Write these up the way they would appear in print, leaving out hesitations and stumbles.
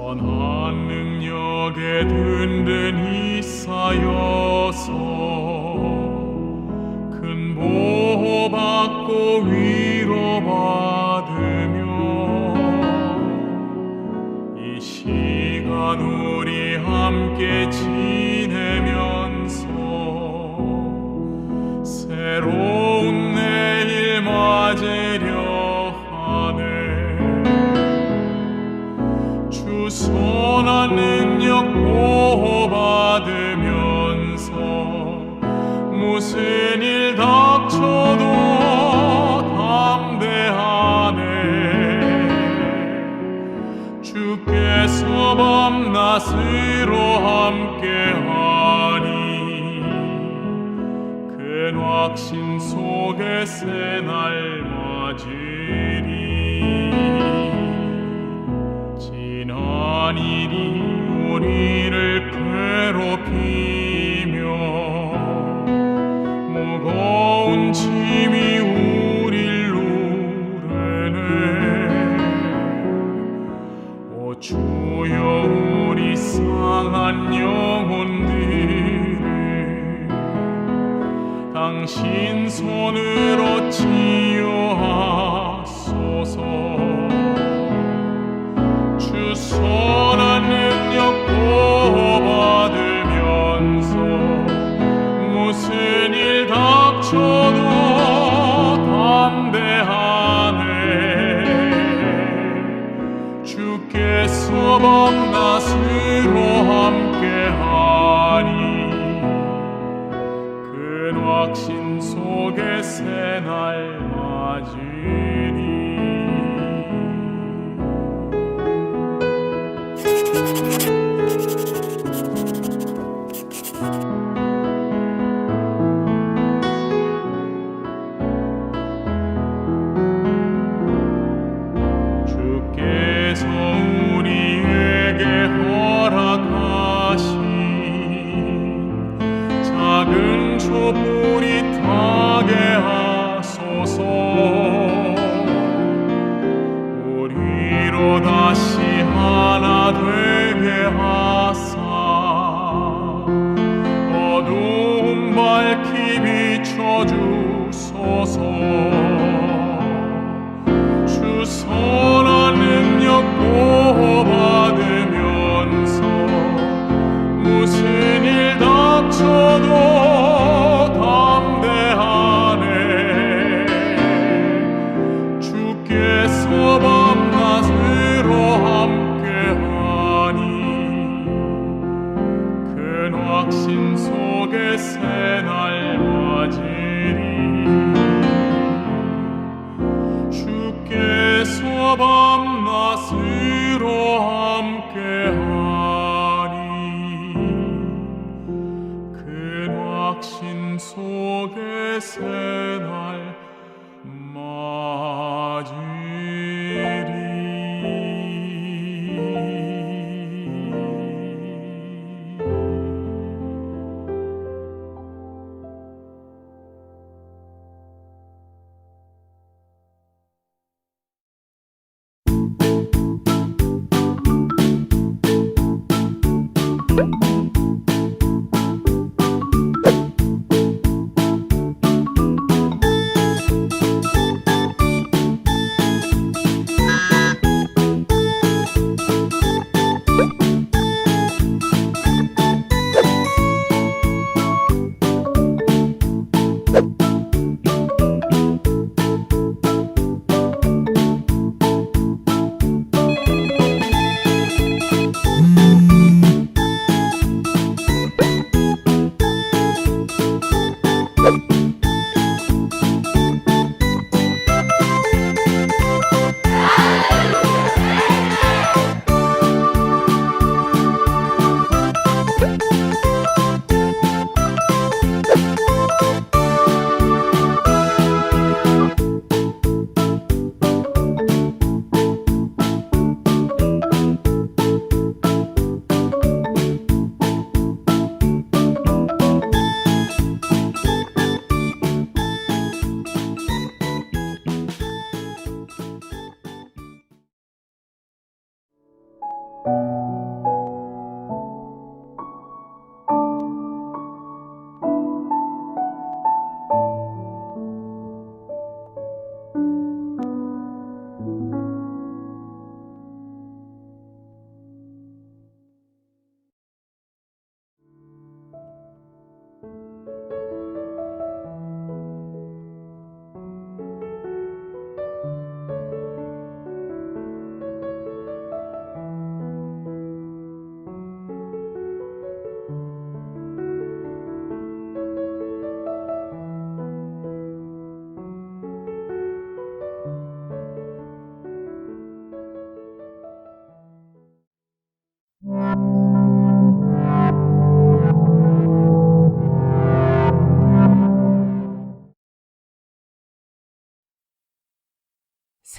선한 능력에 든든히 쌓여서 큰 보호받고 위로받으며 이 시간 우리 함께 지내면서 새로운 내일 맞으려 하네. 주 선한 능력 보호받으면서 무슨 일 닥쳐도 담대하네. 주께서 밤낮으로 함께하니 큰 확신 속에 새날 맞으리. 지난 일이 우리를 괴롭히며 무거운 짐이 우릴 누르네. 오 주여 우리 상한 영혼들을 당신 손으로 치유하소서. 주 선한 능력 보호받으면서 무슨 일 닥쳐도 담대하네. 주께서 밤낮으로 함께하니 큰 확신 속에 새날 맞으리. 주께서 우리에게 허락하신 작은 촛불이 타게 하소서. 우리로 다시 하나 되게 하사 어두움 밝히 비춰주소서. 주 선한 능력 보호받으면서 무슨 일 닥쳐도 담대하네. 주께서 밤낮으로 함께하니 큰 확신 속에 새날 맞으리. 주께서 밤낮으로 함께하니 큰 확신 속에 새날 맞으리.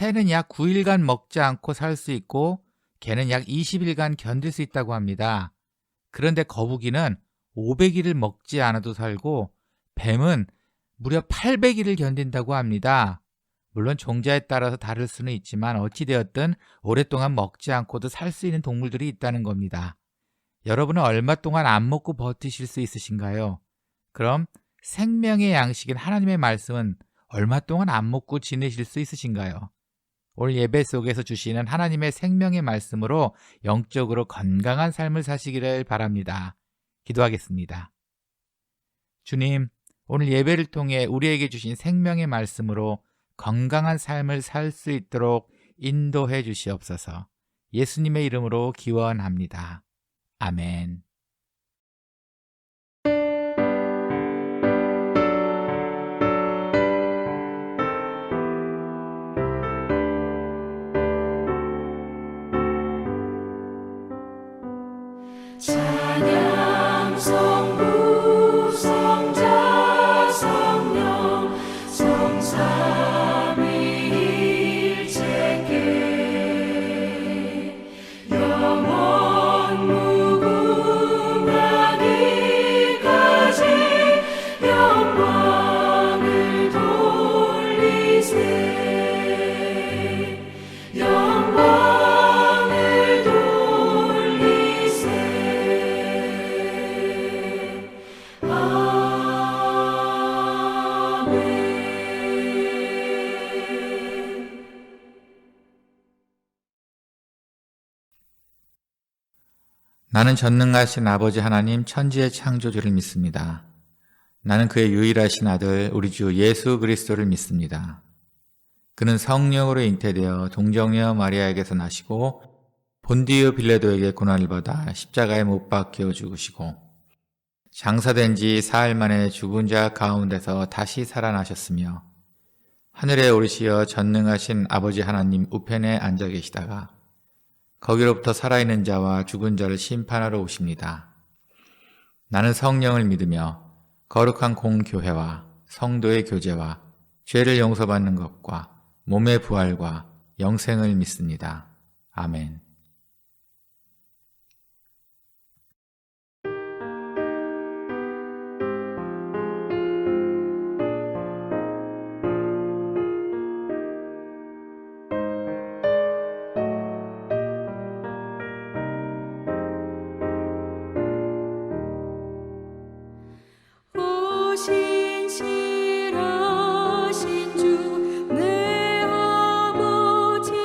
새는 약 9일간 먹지 않고 살 수 있고 개는 약 20일간 견딜 수 있다고 합니다. 그런데 거북이는 500일을 먹지 않아도 살고 뱀은 무려 800일을 견딘다고 합니다. 물론 종자에 따라서 다를 수는 있지만 어찌되었든 오랫동안 먹지 않고도 살 수 있는 동물들이 있다는 겁니다. 여러분은 얼마 동안 안 먹고 버티실 수 있으신가요? 그럼 생명의 양식인 하나님의 말씀은 얼마 동안 안 먹고 지내실 수 있으신가요? 오늘 예배 속에서 주시는 하나님의 생명의 말씀으로 영적으로 건강한 삶을 사시기를 바랍니다. 기도하겠습니다. 주님, 오늘 예배를 통해 우리에게 주신 생명의 말씀으로 건강한 삶을 살 수 있도록 인도해 주시옵소서. 예수님의 이름으로 기원합니다. 아멘. 찬양 성부 성자 성령 성삼위일체께 영원 무궁하기까지 영광을 돌리세 영광을 돌리세 나는 전능하신 아버지 하나님 천지의 창조주를 믿습니다. 나는 그의 유일하신 아들 우리 주 예수 그리스도를 믿습니다. 그는 성령으로 잉태되어 동정녀 마리아에게서 나시고 본디오 빌라도에게 고난을 받아 십자가에 못 박혀 죽으시고 장사된 지 사흘 만에 죽은 자 가운데서 다시 살아나셨으며 하늘에 오르시어 전능하신 아버지 하나님 우편에 앉아 계시다가 거기로부터 살아있는 자와 죽은 자를 심판하러 오십니다. 나는 성령을 믿으며 거룩한 공교회와 성도의 교제와 죄를 용서받는 것과 몸의 부활과 영생을 믿습니다. 아멘. 오신실하신 주 내 아버지여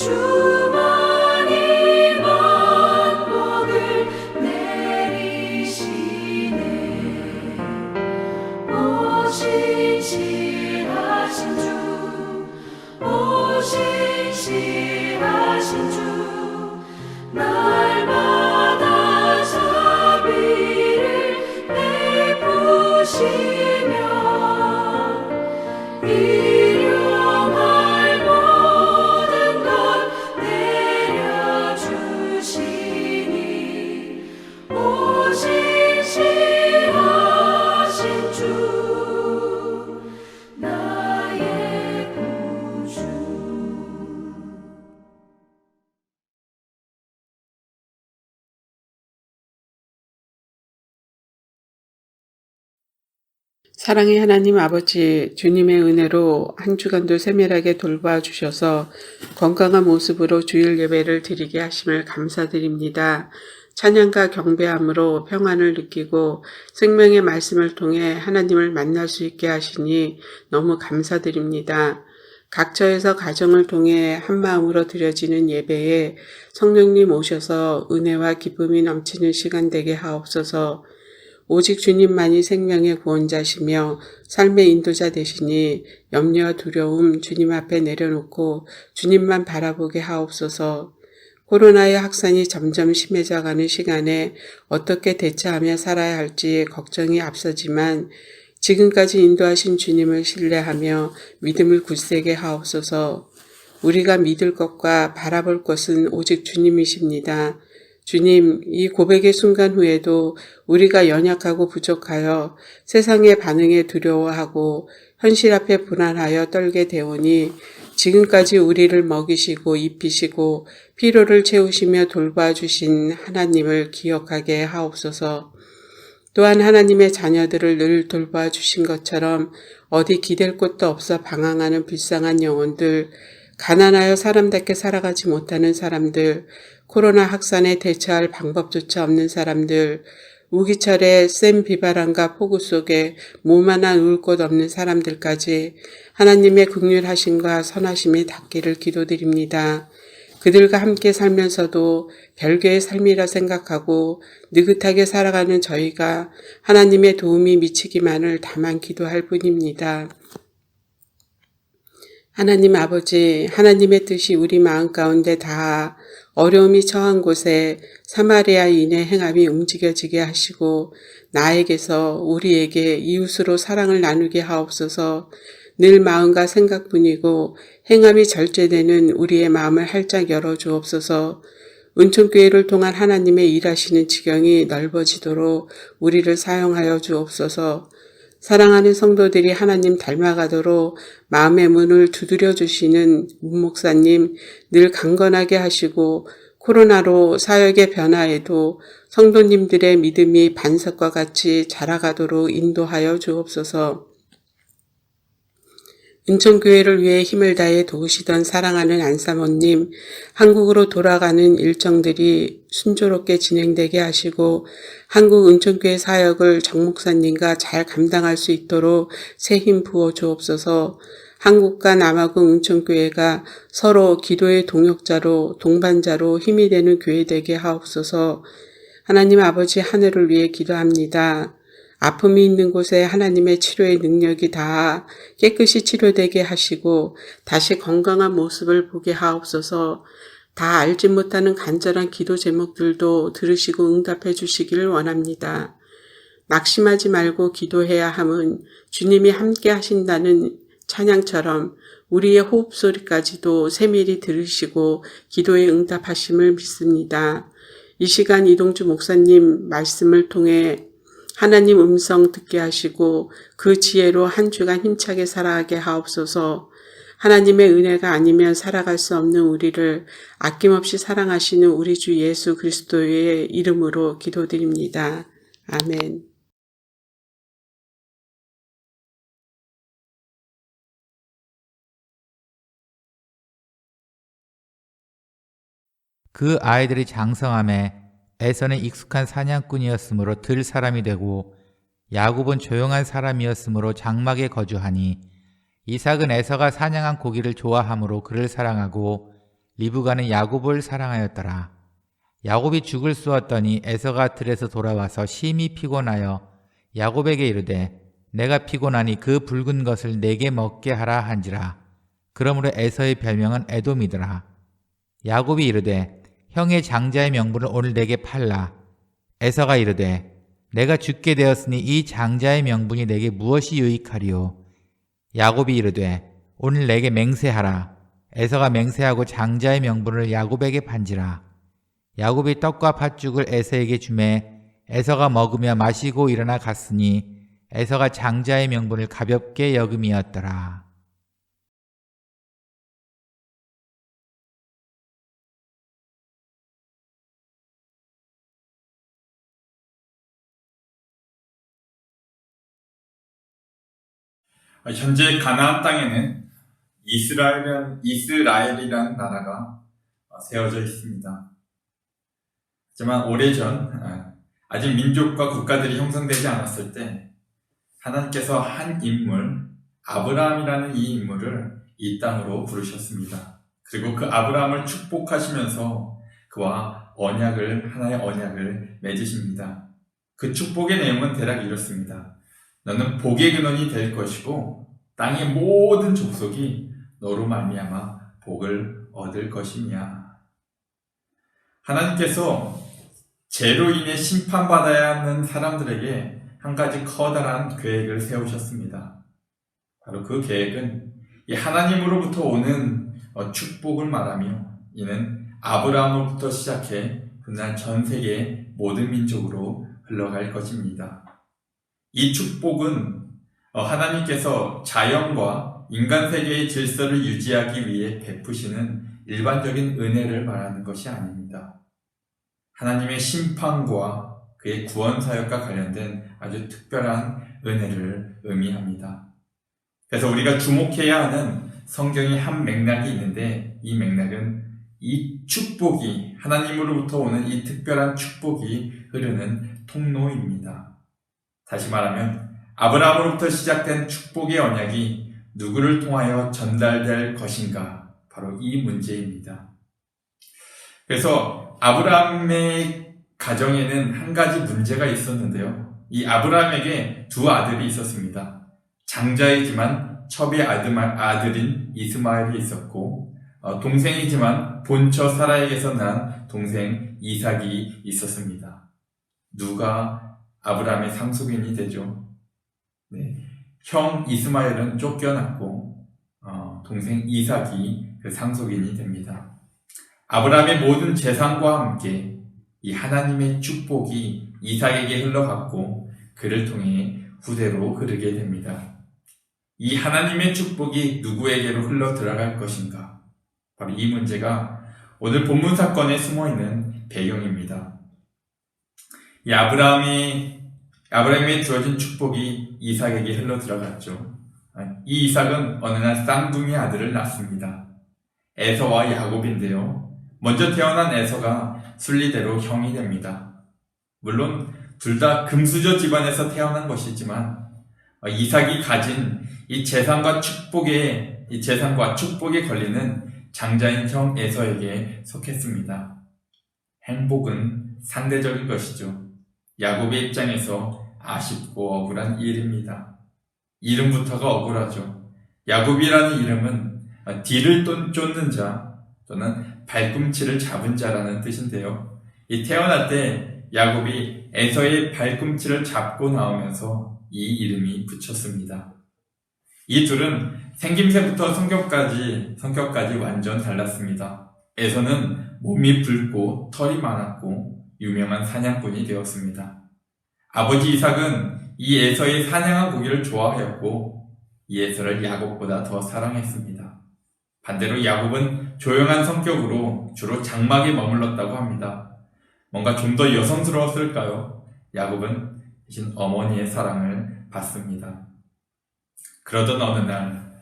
주만이 만복을 내리시네. 오신 실하신 주, 오신 실하신 주, 날마다 자비를 베푸시며 일용할 모든 것 내려주시니 오신 실하신 주, 나의 구주. 사랑의 하나님 아버지, 주님의 은혜로 한 주간도 세밀하게 돌봐주셔서 건강한 모습으로 주일 예배를 드리게 하심을 감사드립니다. 찬양과 경배함으로 평안을 느끼고 생명의 말씀을 통해 하나님을 만날 수 있게 하시니 너무 감사드립니다. 각처에서 가정을 통해 한마음으로 드려지는 예배에 성령님 오셔서 은혜와 기쁨이 넘치는 시간 되게 하옵소서. 오직 주님만이 생명의 구원자시며 삶의 인도자 되시니 염려와 두려움 주님 앞에 내려놓고 주님만 바라보게 하옵소서. 코로나의 확산이 점점 심해져가는 시간에 어떻게 대처하며 살아야 할지 걱정이 앞서지만 지금까지 인도하신 주님을 신뢰하며 믿음을 굳세게 하옵소서. 우리가 믿을 것과 바라볼 것은 오직 주님이십니다. 주님, 이 고백의 순간 후에도 우리가 연약하고 부족하여 세상의 반응에 두려워하고 현실 앞에 불안하여 떨게 되오니 지금까지 우리를 먹이시고 입히시고 피로를 채우시며 돌봐주신 하나님을 기억하게 하옵소서. 또한 하나님의 자녀들을 늘 돌봐주신 것처럼 어디 기댈 곳도 없어 방황하는 불쌍한 영혼들, 가난하여 사람답게 살아가지 못하는 사람들, 코로나 확산에 대처할 방법조차 없는 사람들, 우기철의 센 비바람과 폭우 속에 몸 하나 누울 곳 없는 사람들까지 하나님의 긍휼하심과 선하심이 닿기를 기도드립니다. 그들과 함께 살면서도 별개의 삶이라 생각하고 느긋하게 살아가는 저희가 하나님의 도움이 미치기만을 다만 기도할 뿐입니다. 하나님 아버지, 하나님의 뜻이 우리 마음 가운데 닿아 어려움이 처한 곳에 사마리아인의 행함이 움직여지게 하시고 나에게서 우리에게 이웃으로 사랑을 나누게 하옵소서. 늘 마음과 생각뿐이고 행함이 절제되는 우리의 마음을 활짝 열어주옵소서. 은총교회를 통한 하나님의 일하시는 지경이 넓어지도록 우리를 사용하여 주옵소서. 사랑하는 성도들이 하나님 닮아가도록 마음의 문을 두드려 주시는 문목사님 늘 강건하게 하시고 코로나로 사역의 변화에도 성도님들의 믿음이 반석과 같이 자라가도록 인도하여 주옵소서. 은총교회를 위해 힘을 다해 도우시던 사랑하는 안사모님, 한국으로 돌아가는 일정들이 순조롭게 진행되게 하시고 한국 은총교회 사역을 정 목사님과 잘 감당할 수 있도록 새 힘 부어 주옵소서. 한국과 남아공 은총교회가 서로 기도의 동역자로 동반자로 힘이 되는 교회 되게 하옵소서. 하나님 아버지, 하늘을 위해 기도합니다. 아픔이 있는 곳에 하나님의 치료의 능력이 닿아 깨끗이 치료되게 하시고 다시 건강한 모습을 보게 하옵소서. 다 알지 못하는 간절한 기도 제목들도 들으시고 응답해 주시기를 원합니다. 낙심하지 말고 기도해야 함은 주님이 함께 하신다는 찬양처럼 우리의 호흡 소리까지도 세밀히 들으시고 기도에 응답하심을 믿습니다. 이 시간 이동주 목사님 말씀을 통해 하나님 음성 듣게 하시고 그 지혜로 한 주간 힘차게 살아가게 하옵소서. 하나님의 은혜가 아니면 살아갈 수 없는 우리를 아낌없이 사랑하시는 우리 주 예수 그리스도의 이름으로 기도드립니다. 아멘. 그 아이들이 장성함에 에서는 익숙한 사냥꾼이었으므로 들 사람이 되고 야곱은 조용한 사람이었으므로 장막에 거주하니 이삭은 에서가 사냥한 고기를 좋아하므로 그를 사랑하고 리브가는 야곱을 사랑하였더라. 야곱이 죽을 쏘았더니 에서가 들에서 돌아와서 심히 피곤하여 야곱에게 이르되 내가 피곤하니 그 붉은 것을 내게 먹게 하라 한지라. 그러므로 에서의 별명은 에돔이더라. 야곱이 이르되 형의 장자의 명분을 오늘 내게 팔라. 에서가 이르되 내가 죽게 되었으니 이 장자의 명분이 내게 무엇이 유익하리요. 야곱이 이르되 오늘 내게 맹세하라. 에서가 맹세하고 장자의 명분을 야곱에게 판지라. 야곱이 떡과 팥죽을 에서에게 주매 에서가 먹으며 마시고 일어나 갔으니 에서가 장자의 명분을 가볍게 여김이었더라. 현재 가나안 땅에는 이스라엘이라는 나라가 세워져 있습니다. 하지만 오래전 아직 민족과 국가들이 형성되지 않았을 때 하나님께서 한 인물, 아브라함이라는 이 인물을 이 땅으로 부르셨습니다. 그리고 그 아브라함을 축복하시면서 그와 하나의 언약을 맺으십니다. 그 축복의 내용은 대략 이렇습니다. 너는 복의 근원이 될 것이고 땅의 모든 족속이 너로 말미암아 복을 얻을 것이며, 하나님께서 죄로 인해 심판받아야 하는 사람들에게 한 가지 커다란 계획을 세우셨습니다. 바로 그 계획은 이 하나님으로부터 오는 축복을 말하며, 이는 아브라함으로부터 시작해 그날 전 세계 모든 민족으로 흘러갈 것입니다. 이 축복은 하나님께서 자연과 인간 세계의 질서를 유지하기 위해 베푸시는 일반적인 은혜를 말하는 것이 아닙니다. 하나님의 심판과 그의 구원 사역과 관련된 아주 특별한 은혜를 의미합니다. 그래서 우리가 주목해야 하는 성경의 한 맥락이 있는데, 이 맥락은 이 축복이, 하나님으로부터 오는 이 특별한 축복이 흐르는 통로입니다. 다시 말하면 아브라함으로부터 시작된 축복의 언약이 누구를 통하여 전달될 것인가, 바로 이 문제입니다. 그래서 아브라함의 가정에는 한 가지 문제가 있었는데요. 이 아브라함에게 두 아들이 있었습니다. 장자이지만 첩의 아들인 이스마엘이 있었고, 동생이지만 본처 사라에게서 난 동생 이삭이 있었습니다. 누가 아브라함의 상속인이 되죠? 네. 형 이스마엘은 쫓겨났고 동생 이삭이 그 상속인이 됩니다. 아브라함의 모든 재산과 함께 이 하나님의 축복이 이삭에게 흘러갔고 그를 통해 후대로 흐르게 됩니다. 이 하나님의 축복이 누구에게로 흘러 들어갈 것인가? 바로 이 문제가 오늘 본문 사건에 숨어있는 배경입니다. 이 아브라함에 주어진 축복이 이삭에게 흘러 들어갔죠. 이 이삭은 어느 날 쌍둥이 아들을 낳습니다. 에서와 야곱인데요. 먼저 태어난 에서가 순리대로 형이 됩니다. 물론 둘 다 금수저 집안에서 태어난 것이지만 이삭이 가진 이 재산과 축복에 걸리는 장자인 형 에서에게 속했습니다. 행복은 상대적인 것이죠. 야곱의 입장에서 아쉽고 억울한 일입니다. 이름부터가 억울하죠. 야곱이라는 이름은 뒤를 쫓는 자 또는 발꿈치를 잡은 자라는 뜻인데요. 이 태어날 때 야곱이 에서의 발꿈치를 잡고 나오면서 이 이름이 붙였습니다. 이 둘은 생김새부터 성격까지 완전 달랐습니다. 에서는 몸이 붉고 털이 많았고 유명한 사냥꾼이 되었습니다. 아버지 이삭은 이 에서의 사냥한 고기를 좋아하였고 이 에서를 야곱보다 더 사랑했습니다. 반대로 야곱은 조용한 성격으로 주로 장막에 머물렀다고 합니다. 뭔가 좀 더 여성스러웠을까요? 야곱은 대신 어머니의 사랑을 받습니다. 그러던 어느 날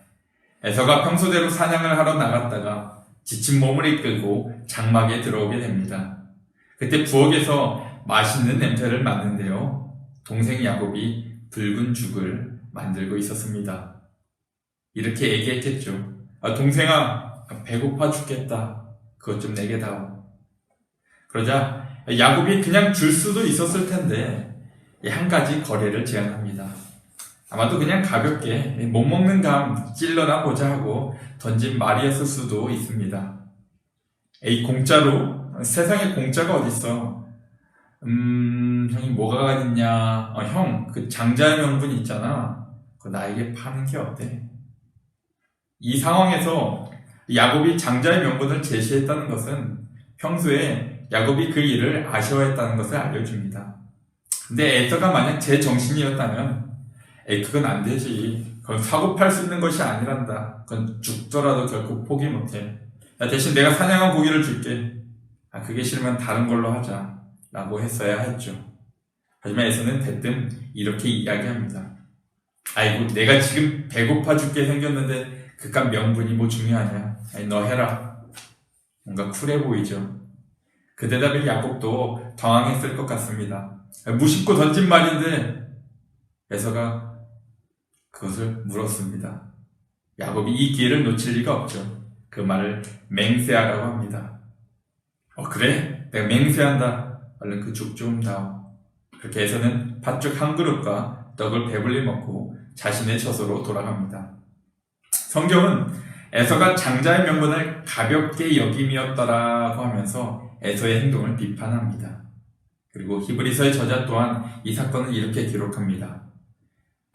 에서가 평소대로 사냥을 하러 나갔다가 지친 몸을 이끌고 장막에 들어오게 됩니다. 그때 부엌에서 맛있는 냄새를 맡는데요. 동생 야곱이 붉은 죽을 만들고 있었습니다. 이렇게 얘기했겠죠. 동생아, 배고파 죽겠다. 그것 좀 내게 다오. 그러자 야곱이 그냥 줄 수도 있었을 텐데 한 가지 거래를 제안합니다. 아마도 그냥 가볍게 못 먹는 감 찔러나 보자 하고 던진 말이었을 수도 있습니다. 에이, 공짜로? 세상에 공짜가 어딨어. 형이 뭐가 있냐? 형, 그 장자의 명분 있잖아. 그거 나에게 파는 게 어때? 이 상황에서 야곱이 장자의 명분을 제시했다는 것은 평소에 야곱이 그 일을 아쉬워했다는 것을 알려줍니다. 근데 에서가 만약 제 정신이었다면 그건 안 되지. 그건 사고 팔 수 있는 것이 아니란다. 그건 죽더라도 결코 포기 못해. 야, 대신 내가 사냥한 고기를 줄게. 그게 싫으면 다른 걸로 하자. 라고 했어야 했죠. 하지만 에서는 대뜸 이렇게 이야기합니다. 아이고, 내가 지금 배고파 죽게 생겼는데 그깟 명분이 뭐 중요하냐. 너 해라. 뭔가 쿨해 보이죠. 그 대답에 야곱도 당황했을 것 같습니다. 무심코 던진 말인데 에서가 그것을 물었습니다. 야곱이 이 기회를 놓칠 리가 없죠. 그 말을 맹세하라고 합니다. 그래? 내가 맹세한다. 얼른 그 죽 좀 다오. 그렇게 에서는 팥죽 한 그릇과 떡을 배불리 먹고 자신의 처소로 돌아갑니다. 성경은 에서가 장자의 명분을 가볍게 여김이었더라고 하면서 에서의 행동을 비판합니다. 그리고 히브리서의 저자 또한 이 사건을 이렇게 기록합니다.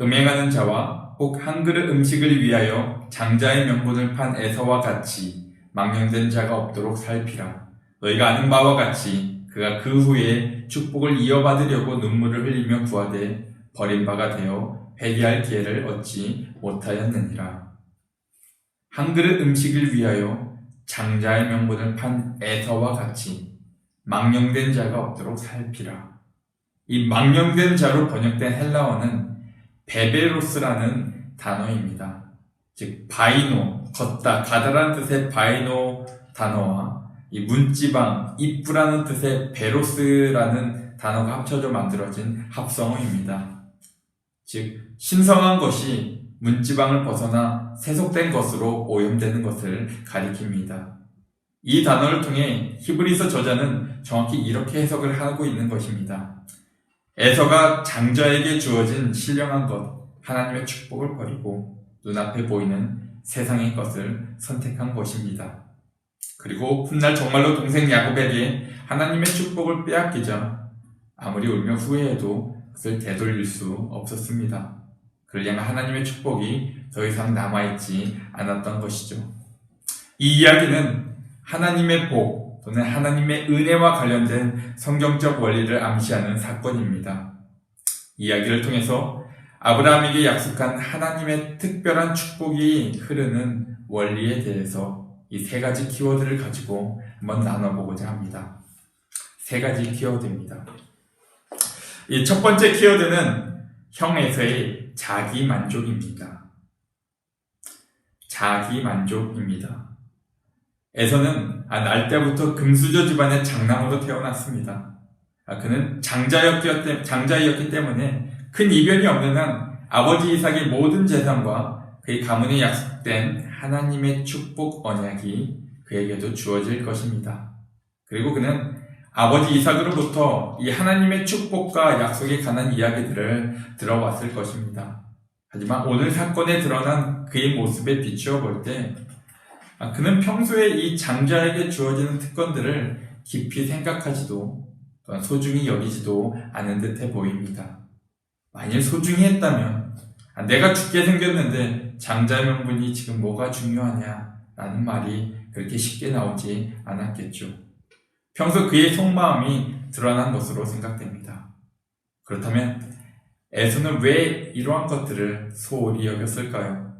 음행하는 자와 혹 한 그릇 음식을 위하여 장자의 명분을 판 에서와 같이 망령된 자가 없도록 살피라. 너희가 아는 바와 같이 그가 그 후에 축복을 이어받으려고 눈물을 흘리며 구하되 버림바가 되어 회개할 기회를 얻지 못하였느니라. 한 그릇 음식을 위하여 장자의 명분을 판 에서와 같이 망령된 자가 없도록 살피라. 이 망령된 자로 번역된 헬라어는 베베로스라는 단어입니다. 즉 바이노, 걷다, 가다라는 뜻의 바이노 단어와 이 문지방, 이쁘라는 뜻의 베로스라는 단어가 합쳐져 만들어진 합성어입니다. 즉 신성한 것이 문지방을 벗어나 세속된 것으로 오염되는 것을 가리킵니다. 이 단어를 통해 히브리서 저자는 정확히 이렇게 해석을 하고 있는 것입니다. 에서가 장자에게 주어진 신령한 것, 하나님의 축복을 버리고 눈앞에 보이는 세상의 것을 선택한 것입니다. 그리고 훗날 정말로 동생 야곱에게 하나님의 축복을 빼앗기자 아무리 울며 후회해도 그것을 되돌릴 수 없었습니다. 그를 향한 하나님의 축복이 더 이상 남아있지 않았던 것이죠. 이 이야기는 하나님의 복 또는 하나님의 은혜와 관련된 성경적 원리를 암시하는 사건입니다. 이야기를 통해서 아브라함에게 약속한 하나님의 특별한 축복이 흐르는 원리에 대해서 이 세 가지 키워드를 가지고 한번 나눠보고자 합니다. 세 가지 키워드입니다. 이 첫 번째 키워드는 형에서의 자기만족입니다. 자기만족입니다. 에서는 날 때부터 금수저 집안의 장남으로 태어났습니다. 그는 장자였기 때문에 큰 이변이 없는 한 아버지 이삭의 모든 재산과 그의 가문에 약속된 하나님의 축복 언약이 그에게도 주어질 것입니다. 그리고 그는 아버지 이삭으로부터 이 하나님의 축복과 약속에 관한 이야기들을 들어왔을 것입니다. 하지만 오늘 사건에 드러난 그의 모습에 비추어 볼 때 그는 평소에 이 장자에게 주어지는 특권들을 깊이 생각하지도 또한 소중히 여기지도 않은 듯해 보입니다. 만일 소중히 했다면 내가 죽게 생겼는데 장자의 명분이 지금 뭐가 중요하냐 라는 말이 그렇게 쉽게 나오지 않았겠죠. 평소 그의 속마음이 드러난 것으로 생각됩니다. 그렇다면 에서는 왜 이러한 것들을 소홀히 여겼을까요?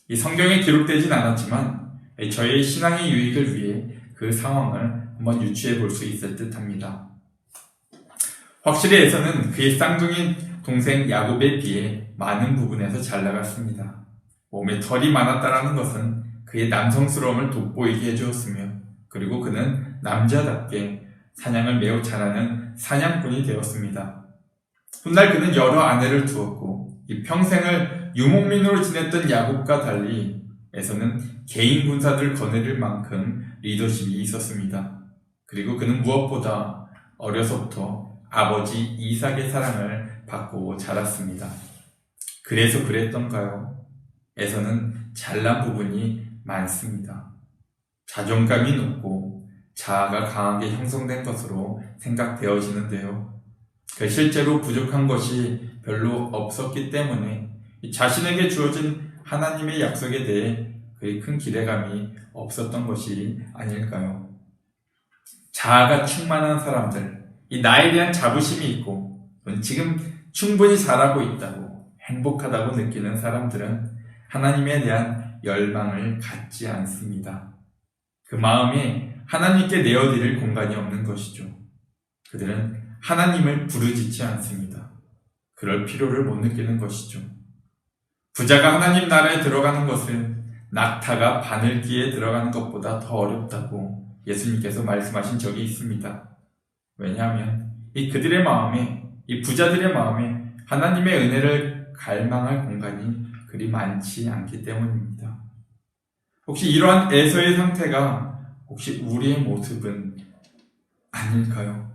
이 성경에 기록되진 않았지만 저의 신앙의 유익을 위해 그 상황을 한번 유추해 볼 수 있을 듯 합니다. 확실히 에서는 그의 쌍둥이 동생 야곱에 비해 많은 부분에서 잘 나갔습니다. 몸에 털이 많았다는 것은 그의 남성스러움을 돋보이게 해주었으며 그리고 그는 남자답게 사냥을 매우 잘하는 사냥꾼이 되었습니다. 훗날 그는 여러 아내를 두었고 이 평생을 유목민으로 지냈던 야곱과 달리 에서는 개인 군사들을 거느릴 만큼 리더십이 있었습니다. 그리고 그는 무엇보다 어려서부터 아버지 이삭의 사랑을 받고 자랐습니다. 그래서 그랬던가요? 에서는 잘난 부분이 많습니다. 자존감이 높고 자아가 강하게 형성된 것으로 생각되어지는데요. 실제로 부족한 것이 별로 없었기 때문에 자신에게 주어진 하나님의 약속에 대해 그리 큰 기대감이 없었던 것이 아닐까요? 자아가 충만한 사람들, 이 나에 대한 자부심이 있고 지금 충분히 잘하고 있다고 행복하다고 느끼는 사람들은 하나님에 대한 열망을 갖지 않습니다. 그 마음에 하나님께 내어드릴 공간이 없는 것이죠. 그들은 하나님을 부르짖지 않습니다. 그럴 필요를 못 느끼는 것이죠. 부자가 하나님 나라에 들어가는 것은 낙타가 바늘귀에 들어가는 것보다 더 어렵다고 예수님께서 말씀하신 적이 있습니다. 왜냐하면 그들의 마음에, 이 부자들의 마음에 하나님의 은혜를 갈망할 공간이 그리 많지 않기 때문입니다. 혹시 이러한 에서의 상태가 혹시 우리의 모습은 아닐까요?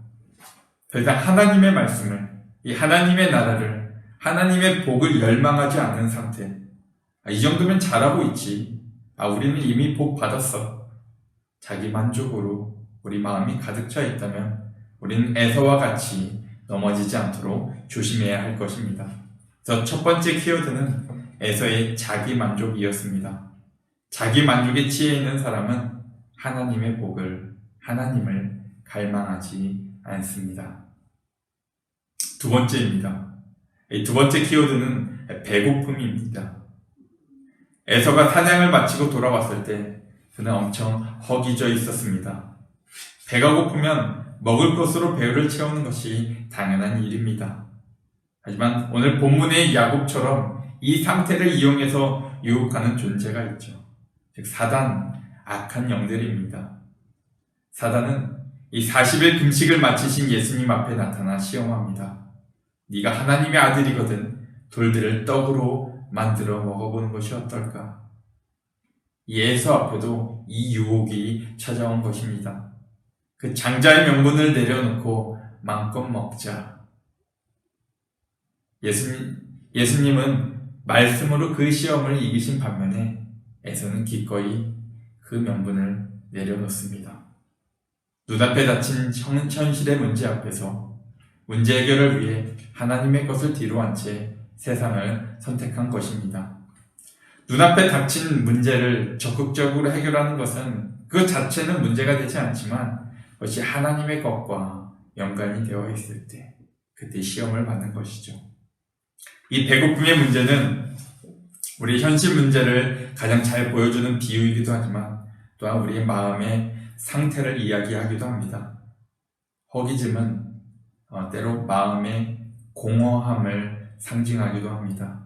더 이상 하나님의 말씀을, 이 하나님의 나라를, 하나님의 복을 열망하지 않는 상태. 이 정도면 잘하고 있지. 우리는 이미 복 받았어. 자기 만족으로 우리 마음이 가득 차 있다면 우리는 에서와 같이 넘어지지 않도록 조심해야 할 것입니다. 그래서 첫 번째 키워드는 에서의 자기 만족이었습니다. 자기 만족에 취해 있는 사람은 하나님의 복을, 하나님을 갈망하지 않습니다. 두 번째입니다. 이 두 번째 키워드는 배고픔입니다. 에서가 사냥을 마치고 돌아왔을 때 그는 엄청 허기져 있었습니다. 배가 고프면 먹을 것으로 배를 채우는 것이 당연한 일입니다. 하지만 오늘 본문의 야곱처럼 이 상태를 이용해서 유혹하는 존재가 있죠. 즉 사단, 악한 영들입니다. 사단은 이 40일 금식을 마치신 예수님 앞에 나타나 시험합니다. 네가 하나님의 아들이거든 돌들을 떡으로 만들어 먹어보는 것이 어떨까? 예수 앞에도 이 유혹이 찾아온 것입니다. 그 장자의 명분을 내려놓고 마음껏 먹자. 예수님은 말씀으로 그 시험을 이기신 반면에 에서는 기꺼이 그 명분을 내려놓습니다. 눈앞에 닥친 현실의 문제 앞에서 문제 해결을 위해 하나님의 것을 뒤로 한 채 세상을 선택한 것입니다. 눈앞에 닥친 문제를 적극적으로 해결하는 것은 그 자체는 문제가 되지 않지만 그것이 하나님의 것과 연관이 되어 있을 때 그때 시험을 받는 것이죠. 이 배고픔의 문제는 우리 현실 문제를 가장 잘 보여주는 비유이기도 하지만 또한 우리의 마음의 상태를 이야기하기도 합니다. 허기짐은 때로 마음의 공허함을 상징하기도 합니다.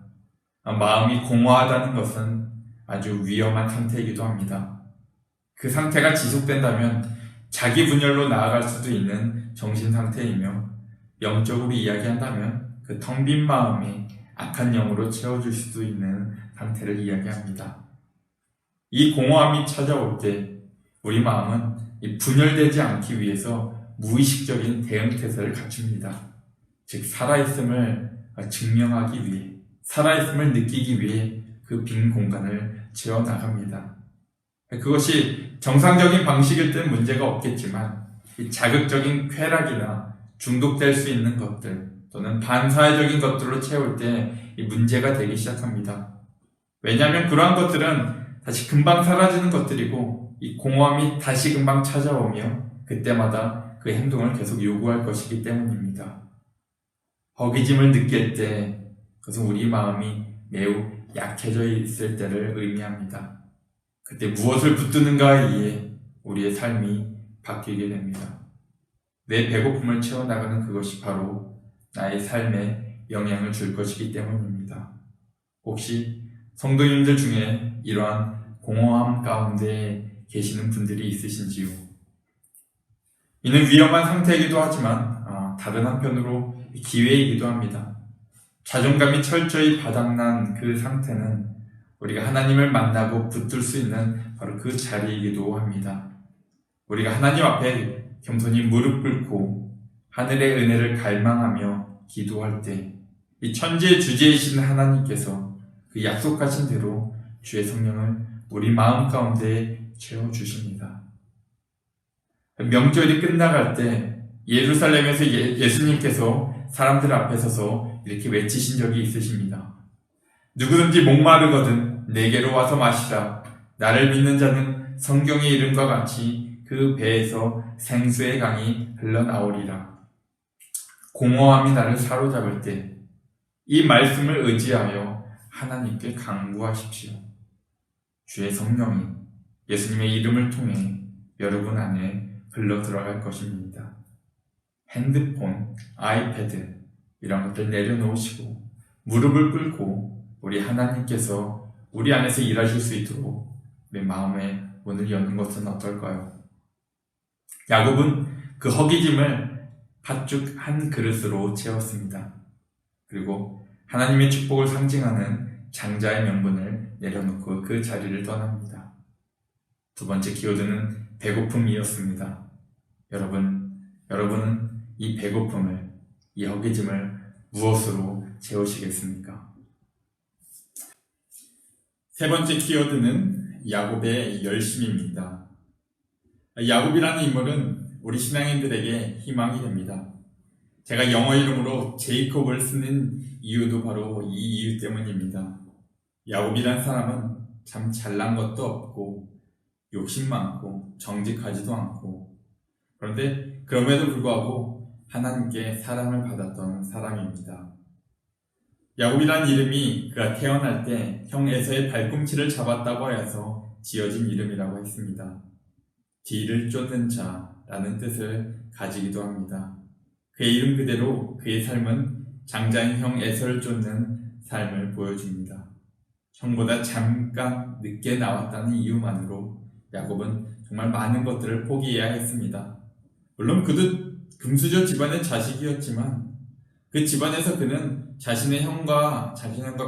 마음이 공허하다는 것은 아주 위험한 상태이기도 합니다. 그 상태가 지속된다면 자기 분열로 나아갈 수도 있는 정신 상태이며 영적으로 이야기한다면 그 텅 빈 마음이 악한 영으로 채워줄 수도 있는 상태를 이야기합니다. 이 공허함이 찾아올 때 우리 마음은 분열되지 않기 위해서 무의식적인 대응태세를 갖춥니다. 즉 살아있음을 증명하기 위해, 살아있음을 느끼기 위해 그 빈 공간을 채워나갑니다. 그것이 정상적인 방식일 땐 문제가 없겠지만 이 자극적인 쾌락이나 중독될 수 있는 것들 또는 반사회적인 것들로 채울 때 이 문제가 되기 시작합니다. 왜냐하면 그러한 것들은 다시 금방 사라지는 것들이고 이 공허함이 다시 금방 찾아오며 그때마다 그 행동을 계속 요구할 것이기 때문입니다. 허기짐을 느낄 때 그것은 우리 마음이 매우 약해져 있을 때를 의미합니다. 그때 무엇을 붙드는가에 의해 우리의 삶이 바뀌게 됩니다. 내 배고픔을 채워나가는 그것이 바로 나의 삶에 영향을 줄 것이기 때문입니다. 혹시 성도님들 중에 이러한 공허함 가운데 계시는 분들이 있으신지요? 이는 위험한 상태이기도 하지만 다른 한편으로 기회이기도 합니다. 자존감이 철저히 바닥난 그 상태는 우리가 하나님을 만나고 붙들 수 있는 바로 그 자리이기도 합니다. 우리가 하나님 앞에 겸손히 무릎 꿇고 하늘의 은혜를 갈망하며 기도할 때 이 천지의 주제이신 하나님께서 그 약속하신 대로 주의 성령을 우리 마음 가운데 채워주십니다. 명절이 끝나갈 때 예루살렘에서 예수님께서 사람들 앞에 서서 이렇게 외치신 적이 있으십니다. 누구든지 목마르거든 내게로 와서 마시라. 나를 믿는 자는 성경의 이름과 같이 그 배에서 생수의 강이 흘러나오리라. 공허함이 나를 사로잡을 때 이 말씀을 의지하여 하나님께 간구하십시오. 주의 성령이 예수님의 이름을 통해 여러분 안에 흘러 들어갈 것입니다. 핸드폰, 아이패드 이런 것들 내려놓으시고 무릎을 꿇고 우리 하나님께서 우리 안에서 일하실 수 있도록 우리 마음의 문을 여는 것은 어떨까요? 야곱은 그 허기짐을 팥죽 한 그릇으로 채웠습니다. 그리고 하나님의 축복을 상징하는 장자의 명분을 내려놓고 그 자리를 떠납니다. 두 번째 키워드는 배고픔이었습니다. 여러분은 이 배고픔을, 이 허기짐을 무엇으로 채우시겠습니까? 세 번째 키워드는 야곱의 열심입니다. 야곱이라는 인물은 우리 신앙인들에게 희망이 됩니다. 제가 영어 이름으로 제이콥을 쓰는 이유도 바로 이 이유 때문입니다. 야곱이란 사람은 참 잘난 것도 없고 욕심 많고 정직하지도 않고 그런데 그럼에도 불구하고 하나님께 사랑을 받았던 사람입니다. 야곱이란 이름이 그가 태어날 때 형 에서의 발꿈치를 잡았다고 해서 지어진 이름이라고 했습니다. 뒤를 쫓는 자라는 뜻을 가지기도 합니다. 그의 이름 그대로 그의 삶은 장자인 형 에서를 쫓는 삶을 보여줍니다. 형보다 잠깐 늦게 나왔다는 이유만으로 야곱은 정말 많은 것들을 포기해야 했습니다. 물론 그도 금수저 집안의 자식이었지만 그 집안에서 그는 자신의 형과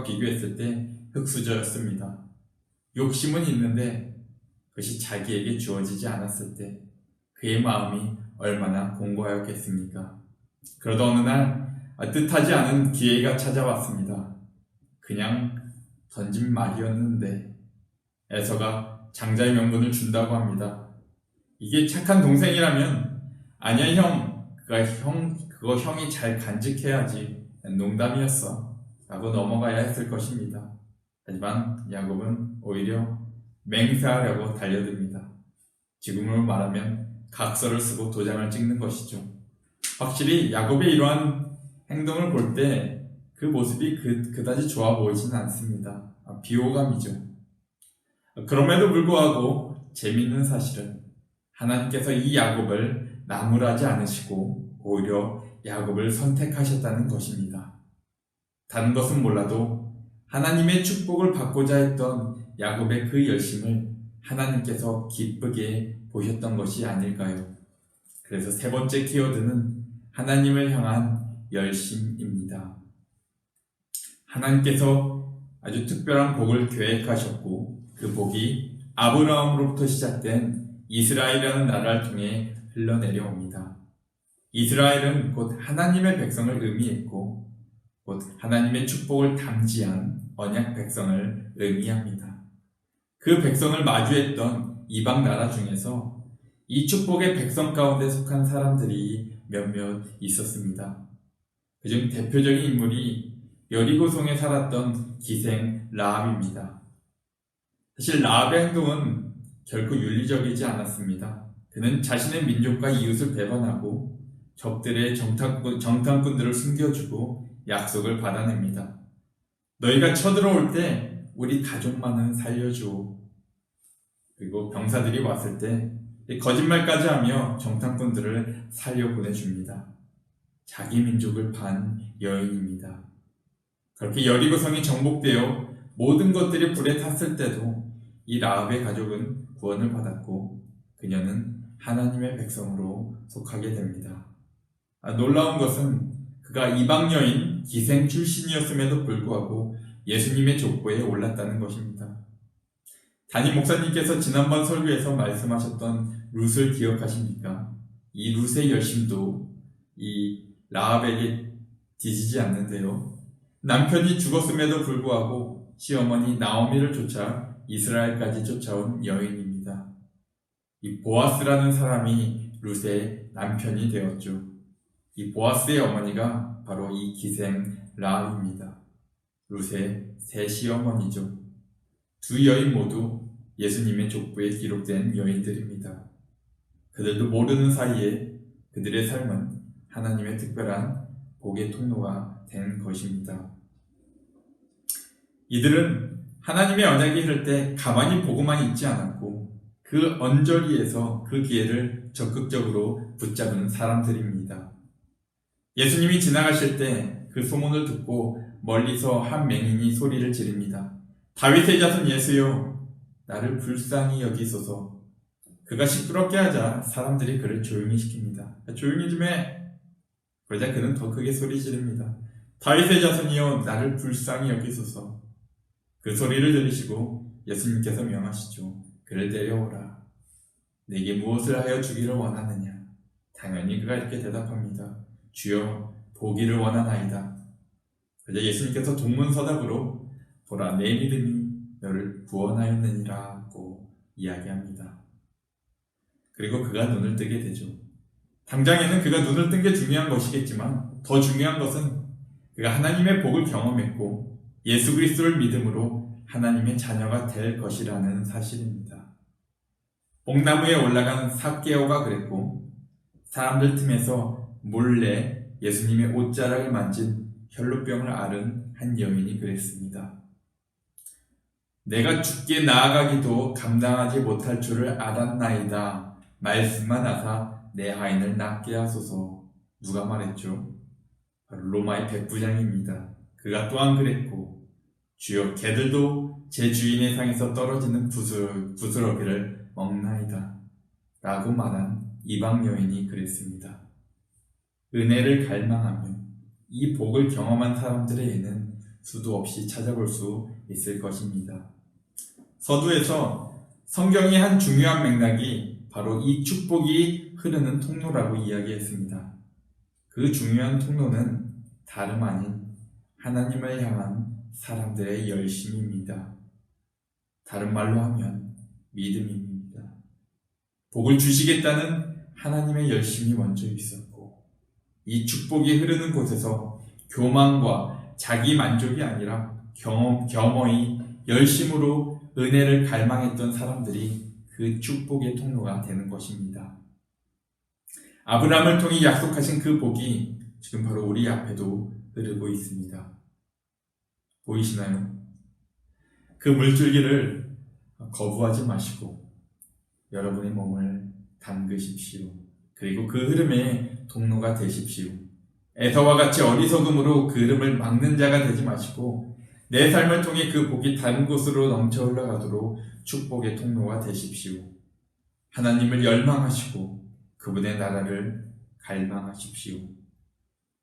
비교했을 때 흙수저였습니다. 욕심은 있는데 그것이 자기에게 주어지지 않았을 때 그의 마음이 얼마나 공고하였겠습니까? 그러다 어느 날 뜻하지 않은 기회가 찾아왔습니다. 그냥 던진 말이었는데 에서가 장자의 명분을 준다고 합니다. 이게 착한 동생이라면 아니야 형, 그거 형이 잘 간직해야지. 농담이었어. 라고 넘어가야 했을 것입니다. 하지만 야곱은 오히려 맹세하려고 달려듭니다. 지금으로 말하면 각서를 쓰고 도장을 찍는 것이죠. 확실히 야곱의 이러한 행동을 볼 때 그 모습이 그다지 좋아 보이지는 않습니다. 비호감이죠. 그럼에도 불구하고 재미있는 사실은 하나님께서 이 야곱을 나무라지 않으시고 오히려 야곱을 선택하셨다는 것입니다. 다른 것은 몰라도 하나님의 축복을 받고자 했던 야곱의 그 열심을 하나님께서 기쁘게 보셨던 것이 아닐까요? 그래서 세 번째 키워드는 하나님을 향한 열심입니다. 하나님께서 아주 특별한 복을 계획하셨고 그 복이 아브라함으로부터 시작된 이스라엘이라는 나라를 통해 흘러내려옵니다. 이스라엘은 곧 하나님의 백성을 의미했고 곧 하나님의 축복을 담지한 언약 백성을 의미합니다. 그 백성을 마주했던 이방 나라 중에서 이 축복의 백성 가운데 속한 사람들이 몇몇 있었습니다. 그중 대표적인 인물이 여리고성에 살았던 기생 라합입니다. 사실 라합의 행동은 결코 윤리적이지 않았습니다. 그는 자신의 민족과 이웃을 배반하고 적들의 정탐꾼들을 숨겨주고 약속을 받아냅니다. 너희가 쳐들어올 때 우리 가족만은 살려줘. 그리고 병사들이 왔을 때 거짓말까지 하며 정탐꾼들을 살려보내줍니다. 자기 민족을 판 여인입니다. 그렇게 여리고성이 정복되어 모든 것들이 불에 탔을 때도 이 라합의 가족은 구원을 받았고 그녀는 하나님의 백성으로 속하게 됩니다. 놀라운 것은 그가 이방 여인 기생 출신이었음에도 불구하고 예수님의 족보에 올랐다는 것입니다. 담임 목사님께서 지난번 설교에서 말씀하셨던 룻을 기억하십니까? 이 룻의 열심도 이 라합에게 뒤지지 않는데요. 남편이 죽었음에도 불구하고 시어머니 나오미를 쫓아 이스라엘까지 쫓아온 여인입니다. 이 보아스라는 사람이 룻의 남편이 되었죠. 이 보아스의 어머니가 바로 이 기생 라합입니다. 룻의 세 시어머니죠. 두 여인 모두 예수님의 족보에 기록된 여인들입니다. 그들도 모르는 사이에 그들의 삶은 하나님의 특별한 복의 통로가 된 것입니다. 이들은 하나님의 언약이 흐를 때 가만히 보고만 있지 않았고 그 언저리에서 그 기회를 적극적으로 붙잡은 사람들입니다. 예수님이 지나가실 때 그 소문을 듣고 멀리서 한 맹인이 소리를 지릅니다. 다윗의 자손 예수여, 나를 불쌍히 여기소서. 그가 시끄럽게 하자 사람들이 그를 조용히 시킵니다. 조용히 좀 해. 그러자 그는 더 크게 소리 지릅니다. 다윗의 자손이여, 나를 불쌍히 여기소서. 그 소리를 들으시고 예수님께서 명하시죠. 그를 데려오라. 내게 무엇을 하여 주기를 원하느냐? 당연히 그가 이렇게 대답합니다. 주여, 보기를 원하나이다. 그러자 예수님께서 동문서답으로 보라, 내 믿음이 너를 구원하였느니라고 이야기합니다. 그리고 그가 눈을 뜨게 되죠. 당장에는 그가 눈을 뜬 게 중요한 것이겠지만 더 중요한 것은 그가 하나님의 복을 경험했고 예수 그리스도를 믿음으로 하나님의 자녀가 될 것이라는 사실입니다. 뽕나무에 올라간 삭개오가 그랬고 사람들 틈에서 몰래 예수님의 옷자락을 만진 혈루병을 앓은 한 여인이 그랬습니다. 내가 죽게 나아가기도 감당하지 못할 줄을 알았나이다. 말씀만 하사 내 하인을 낫게 하소서. 누가 말했죠? 바로 로마의 백부장입니다. 그가 또한 그랬고, 주여, 개들도 제 주인의 상에서 떨어지는 부스러기를 먹나이다. 라고 말한 이방 여인이 그랬습니다. 은혜를 갈망하며 이 복을 경험한 사람들에게는 수도 없이 찾아볼 수 있을 것입니다. 서두에서 성경의 한 중요한 맥락이 바로 이 축복이 흐르는 통로라고 이야기했습니다. 그 중요한 통로는 다름 아닌 하나님을 향한 사람들의 열심입니다. 다른 말로 하면 믿음입니다. 복을 주시겠다는 하나님의 열심이 먼저 있었고 이 축복이 흐르는 곳에서 교만과 자기 만족이 아니라 겸허히 열심으로 은혜를 갈망했던 사람들이 그 축복의 통로가 되는 것입니다. 아브라함을 통해 약속하신 그 복이 지금 바로 우리 앞에도 흐르고 있습니다. 보이시나요? 그 물줄기를 거부하지 마시고 여러분의 몸을 담그십시오. 그리고 그 흐름의 통로가 되십시오. 에서와 같이 어리석음으로 그 흐름을 막는 자가 되지 마시고 내 삶을 통해 그 복이 다른 곳으로 넘쳐 흘러가도록 축복의 통로가 되십시오. 하나님을 열망하시고 그분의 나라를 갈망하십시오.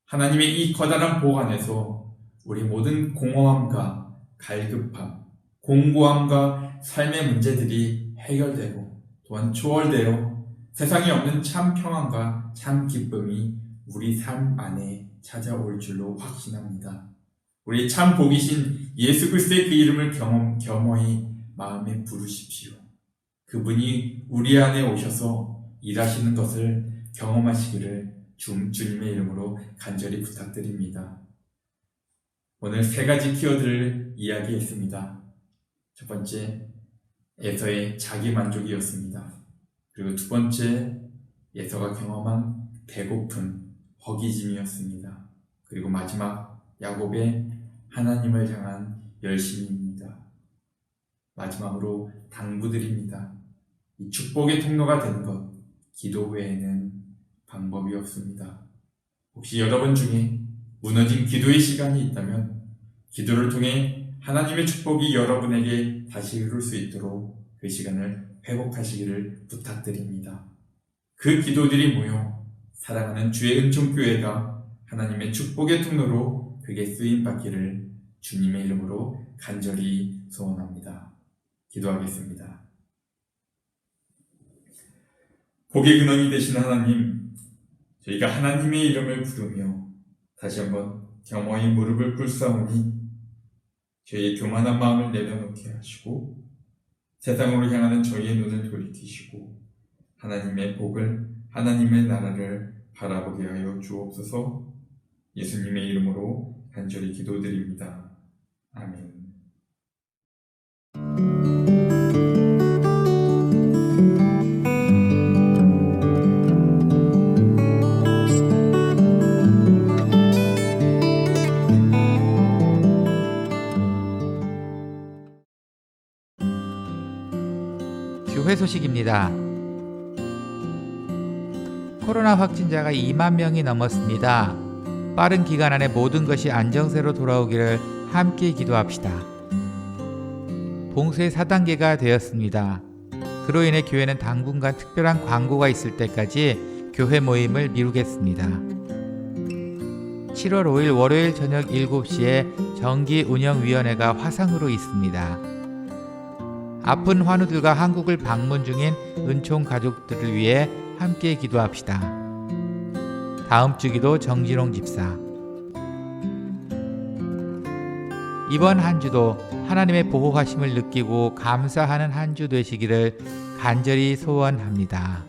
하나님의 이 커다란 복 안에서 우리 모든 공허함과 갈급함, 공고함과 삶의 문제들이 해결되고 또한 초월되어 세상에 없는 참 평안과 참 기쁨이 우리 삶 안에 찾아올 줄로 확신합니다. 우리 참 복이신 예수 그리스도의 그 이름을 겸허히 마음에 부르십시오. 그분이 우리 안에 오셔서 일하시는 것을 경험하시기를 주님의 이름으로 간절히 부탁드립니다. 오늘 세 가지 키워드를 이야기했습니다. 첫 번째, 에서의 자기 만족이었습니다. 그리고 두 번째, 에서가 경험한 배고픔, 허기짐이었습니다. 그리고 마지막, 야곱의 하나님을 향한 열심입니다. 마지막으로 당부드립니다. 이 축복의 통로가 되는 것, 기도 외에는 방법이 없습니다. 혹시 여러분 중에 무너진 기도의 시간이 있다면 기도를 통해 하나님의 축복이 여러분에게 다시 흐를 수 있도록 그 시간을 회복하시기를 부탁드립니다. 그 기도들이 모여 사랑하는 주의 은총교회가 하나님의 축복의 통로로 그게 쓰임받기를 주님의 이름으로 간절히 소원합니다. 기도하겠습니다. 복의 근원이 되신 하나님, 저희가 하나님의 이름을 부르며 다시 한번 겸허히 무릎을 꿇사오니 저희의 교만한 마음을 내려놓게 하시고 세상으로 향하는 저희의 눈을 돌이키시고 하나님의 복을, 하나님의 나라를 바라보게 하여 주옵소서. 예수님의 이름으로 간절히 기도드립니다. 아멘. 교회 소식입니다. 코로나 확진자가 2만 명이 넘었습니다. 빠른 기간 안에 모든 것이 안정세로 돌아오기를 함께 기도합시다. 봉쇄 4단계가 되었습니다. 그로 인해 교회는 당분간 특별한 광고가 있을 때까지 교회 모임을 미루겠습니다. 7월 5일 월요일 저녁 7시에 정기운영위원회가 화상으로 있습니다. 아픈 환우들과 한국을 방문 중인 은총 가족들을 위해 함께 기도합시다. 다음 주 기도 정진홍 집사. 이번 한 주도 하나님의 보호하심을 느끼고 감사하는 한 주 되시기를 간절히 소원합니다.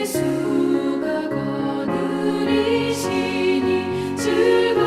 예수가 거느리시니 즐거운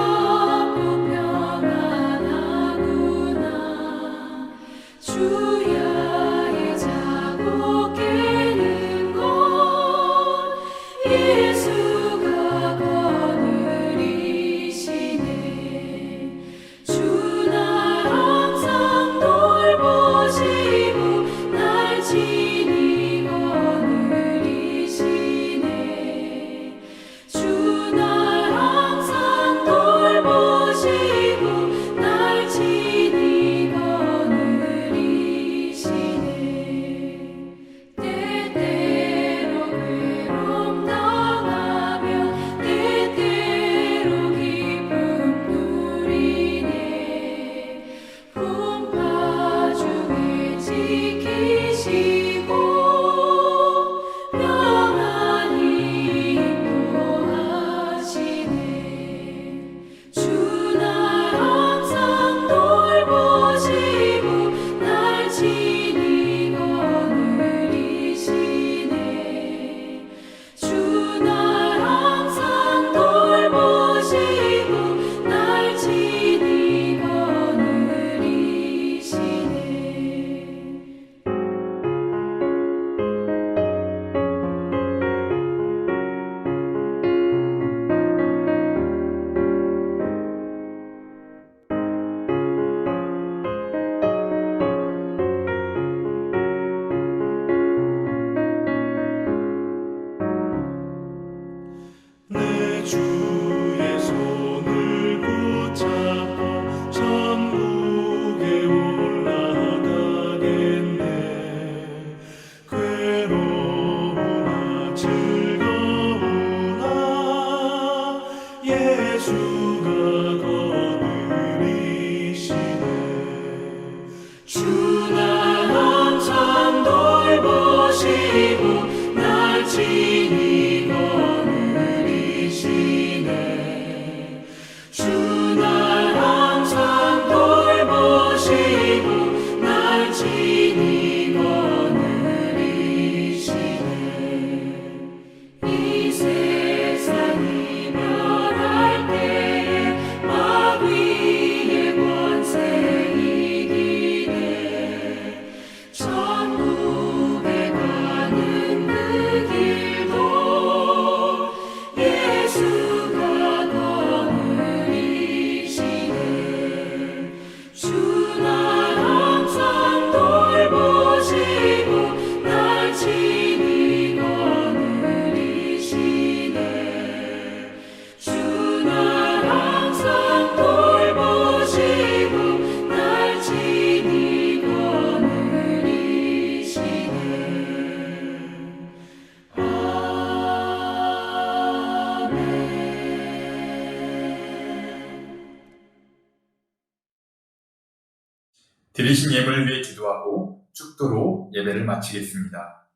드리신 예물을 위해 기도하고 축도로 예배를 마치겠습니다.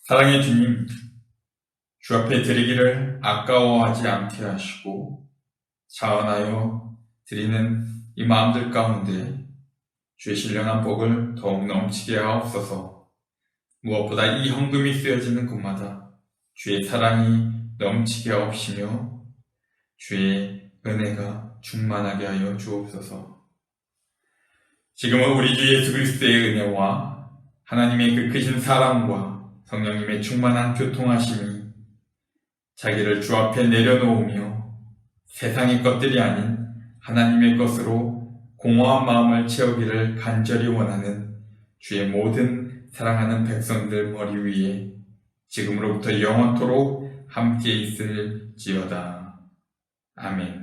사랑의 주님, 주 앞에 드리기를 아까워하지 않게 하시고 자원하여 드리는 이 마음들 가운데 주의 신령한 복을 더욱 넘치게 하옵소서. 무엇보다 이 헌금이 쓰여지는 곳마다 주의 사랑이 넘치게 하옵시며 주의 은혜가 충만하게 하여 주옵소서. 지금은 우리 주 예수 그리스도의 은혜와 하나님의 그 크신 사랑과 성령님의 충만한 교통하심이 자기를 주 앞에 내려놓으며 세상의 것들이 아닌 하나님의 것으로 공허한 마음을 채우기를 간절히 원하는 주의 모든 사랑하는 백성들 머리 위에 지금으로부터 영원토록 함께 있을지어다. 아멘.